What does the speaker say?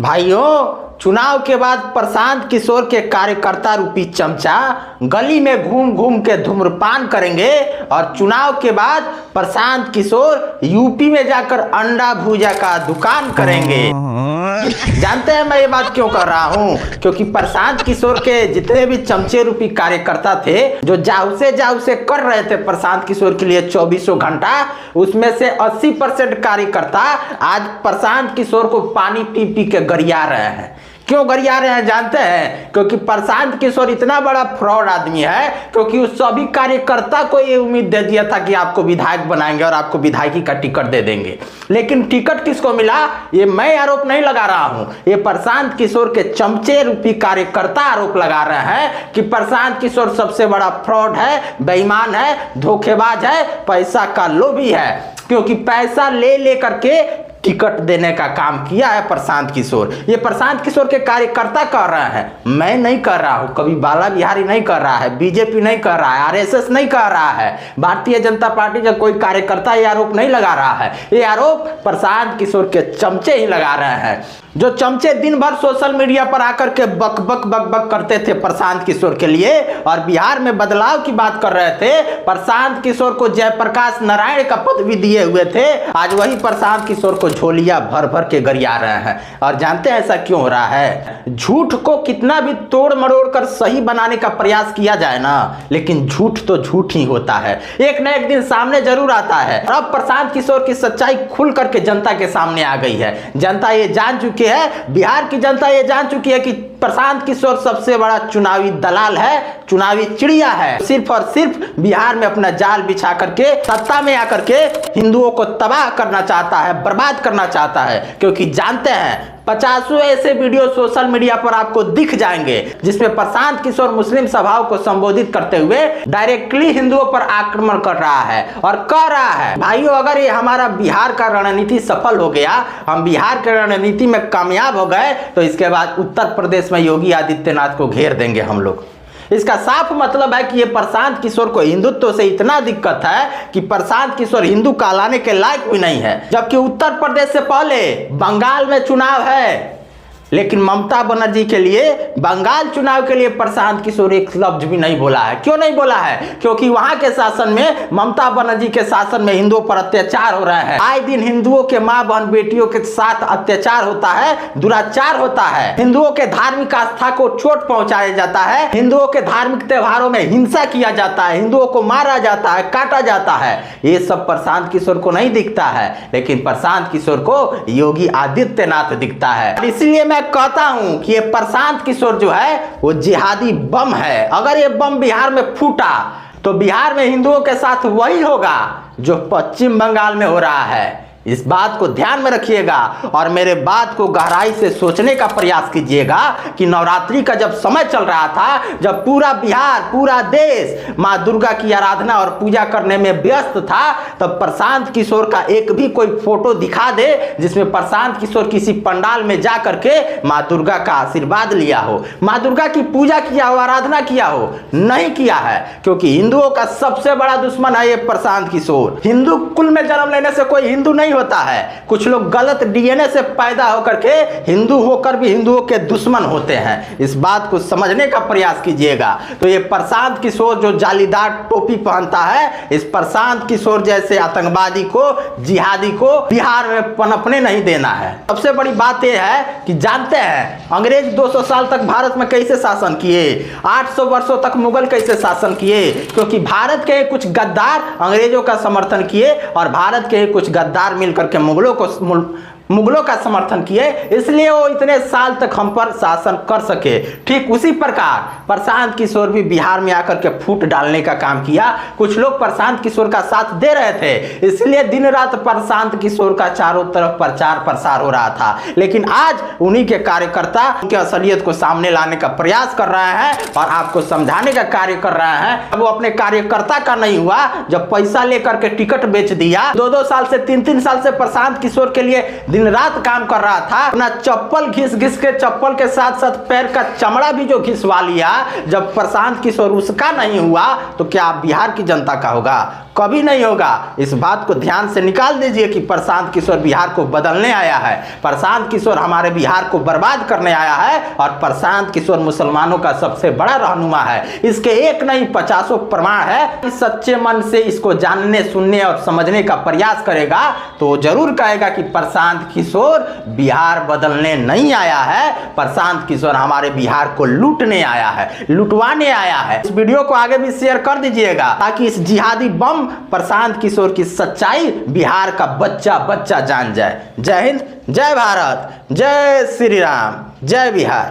भाइयों, चुनाव के बाद प्रशांत किशोर के कार्यकर्ता रूपी चमचा गली में घूम घूम के धूम्रपान करेंगे और चुनाव के बाद प्रशांत किशोर यूपी में जाकर अंडा भुजिया का दुकान करेंगे। जानते हैं मैं ये बात क्यों कर रहा हूँ? क्योंकि प्रशांत किशोर के जितने भी चमचे रूपी कार्यकर्ता थे जो जाऊ से कर रहे थे प्रशांत किशोर के लिए 24 घंटा, उसमें से 80% कार्यकर्ता आज प्रशांत किशोर को पानी पी पी के गरिया रहे हैं। क्यों गरिया रहे हैं जानते हैं? क्योंकि प्रशांत किशोर इतना बड़ा फ्रॉड आदमी है, क्योंकि उस सभी कार्यकर्ता को ये उम्मीद दे दिया था कि आपको विधायक बनाएंगे और आपको विधायकी का टिकट दे देंगे। लेकिन टिकट किसको मिला? ये मैं आरोप नहीं लगा रहा हूं, ये प्रशांत किशोर के चमचे रूपी कार्यकर्ता आरोप लगा रहे हैं कि प्रशांत किशोर सबसे बड़ा फ्रॉड है, बेईमान है, धोखेबाज है, पैसा का लोभी है। क्योंकि पैसा ले करके टिकट देने का काम किया है प्रशांत किशोर। ये प्रशांत किशोर के कार्यकर्ता कर रहे हैं, मैं नहीं कर रहा हूं। कभी बाला बिहारी नहीं कर रहा है, बीजेपी नहीं कर रहा है, आरएसएस नहीं कर रहा है, भारतीय जनता पार्टी का कोई कार्यकर्ता ये आरोप नहीं लगा रहा है। ये आरोप प्रशांत किशोर के चमचे ही लगा रहे हैं, जो चमचे दिन भर सोशल मीडिया पर आकर के बक बक करते थे प्रशांत किशोर के लिए और बिहार में बदलाव की बात कर रहे थे। प्रशांत किशोर को जयप्रकाश नारायण का पदवी दिए हुए थे, आज वही प्रशांत किशोर को झोलिया भर भर के गरिया रहे हैं। और जानते हैं ऐसा क्यों हो रहा है? झूठ को कितना भी तोड़ मरोड़ कर सही बनाने का प्रयास किया जाए ना, लेकिन झूठ तो झूठ ही होता है, एक न एक दिन सामने जरूर आता है। अब प्रशांत किशोर की सच्चाई खुल करके जनता के सामने आ गई है। जनता ये जान चुकी है, बिहार की जनता ये जान चुकी है कि प्रशांत किशोर सबसे बड़ा चुनावी दलाल है, चुनावी चिड़िया है। सिर्फ और सिर्फ बिहार में अपना जाल बिछा करके सत्ता में आकर के हिंदुओं को तबाह करना चाहता है, बर्बाद करना चाहता है। क्योंकि जानते हैं 50 ऐसे वीडियो सोशल मीडिया पर आपको दिख जाएंगे जिसमें प्रशांत किशोर मुस्लिम सभाओं को संबोधित करते हुए डायरेक्टली हिंदुओं पर आक्रमण कर रहा है और कह रहा है भाइयों, अगर ये हमारा बिहार का रणनीति सफल हो गया, हम बिहार की रणनीति में कामयाब हो गए, तो इसके बाद उत्तर प्रदेश में योगी आदित्यनाथ को घेर देंगे हम लोग। इसका साफ मतलब है कि ये प्रशांत किशोर को हिंदुत्व से इतना दिक्कत है कि प्रशांत किशोर हिंदू कहलाने के लायक भी नहीं है। जबकि उत्तर प्रदेश से पहले बंगाल में चुनाव है, लेकिन ममता बनर्जी के लिए बंगाल चुनाव के लिए प्रशांत किशोर एक लफ्ज भी नहीं बोला है। क्यों नहीं बोला है? क्योंकि वहां के शासन में, ममता बनर्जी के शासन में हिंदुओं पर अत्याचार हो रहा है। आए दिन हिंदुओं के मां बहन बेटियों के साथ अत्याचार होता है, दुराचार होता है, हिंदुओं के धार्मिक आस्था को चोट पहुंचाया जाता है, हिंदुओं के धार्मिक त्योहारों में हिंसा किया जाता है, हिंदुओं को मारा जाता है, काटा जाता है। ये सब प्रशांत किशोर को नहीं दिखता है, लेकिन प्रशांत किशोर को योगी आदित्यनाथ दिखता है। इसलिए मैं कहता हूं कि ये प्रशांत किशोर जो है वो जिहादी बम है। अगर ये बम बिहार में फूटा तो बिहार में हिंदुओं के साथ वही होगा जो पश्चिम बंगाल में हो रहा है। इस बात को ध्यान में रखिएगा और मेरे बात को गहराई से सोचने का प्रयास कीजिएगा कि नवरात्रि का जब समय चल रहा था, जब पूरा बिहार, पूरा देश मां दुर्गा की आराधना और पूजा करने में व्यस्त था, तब प्रशांत किशोर का एक भी कोई फोटो दिखा दे जिसमें प्रशांत किशोर किसी पंडाल में जा करके मां दुर्गा का आशीर्वाद लिया हो, मां दुर्गा की पूजा किया हो, आराधना किया हो। नहीं किया है, क्योंकि हिंदुओं का सबसे बड़ा दुश्मन है ये प्रशांत किशोर। हिंदू कुल में जन्म लेने से कोई हिंदू नहीं होता है। कुछ लोग गलत डीएनए से पैदा होकर के हिंदू होकर भी हिंदुओं के दुश्मन होते हैं। इस बात को समझने का प्रयास कीजिएगा। तो ये प्रशांत किशोर जो जालीदार टोपी पहनता है, इस प्रशांत किशोर जैसे आतंकवादी को, जिहादी को बिहार में पनपने नहीं देना है। सबसे बड़ी बात यह है कि जानते हैं अंग्रेज 200 साल तक भारत में कैसे शासन किए, 800 वर्षों तक मुगल कैसे शासन किए? क्योंकि भारत के कुछ गद्दार अंग्रेजों का समर्थन किए और भारत के कुछ गद्दार मिल करके मुगलों का समर्थन किए, इसलिए वो इतने साल तक हम पर शासन कर सके। ठीक उसी प्रकार प्रशांत किशोर भी बिहार में आकर के फूट डालने का काम किया। कुछ लोग प्रशांत किशोर का साथ दे रहे थे, इसलिए दिन रात प्रशांत किशोर का चारों तरफ प्रचार प्रसार हो रहा था। लेकिन आज उन्हीं के कार्यकर्ता उनकी असलियत को सामने लाने का प्रयास कर रहे हैं और आपको समझाने का कार्य कर रहे हैं। अब वो अपने कार्यकर्ता का नहीं हुआ, जब पैसा लेकर के टिकट बेच दिया, 2-2 साल से 3-3 साल से प्रशांत किशोर के लिए दिन रात काम कर रहा था, अपना चप्पल घिस घिस के, चप्पल के साथ साथ पैर का चमड़ा भी जो घिसवा लिया, जब प्रशांत किशोर उसका नहीं हुआ तो क्या बिहार की जनता का होगा? कभी नहीं होगा। इस बात को ध्यान से निकाल दीजिए कि प्रशांत किशोर बिहार को बदलने आया है, प्रशांत किशोर हमारे बिहार को बर्बाद करने आया है, और प्रशांत किशोर मुसलमानों का सबसे बड़ा रहनुमा है। इसके एक नहीं 50 प्रमाण है। सच्चे मन से इसको जानने, सुनने और समझने का प्रयास करेगा तो जरूर कहेगा कि प्रशांत किशोर बिहार बदलने नहीं आया है, प्रशांत किशोर हमारे बिहार को लूटने आया है, लुटवाने आया है। इस वीडियो को आगे भी शेयर कर दीजिएगा ताकि इस जिहादी बम प्रशांत किशोर की सच्चाई बिहार का बच्चा बच्चा जान जाए। जय हिंद, जय भारत, जय श्री राम, जय बिहार।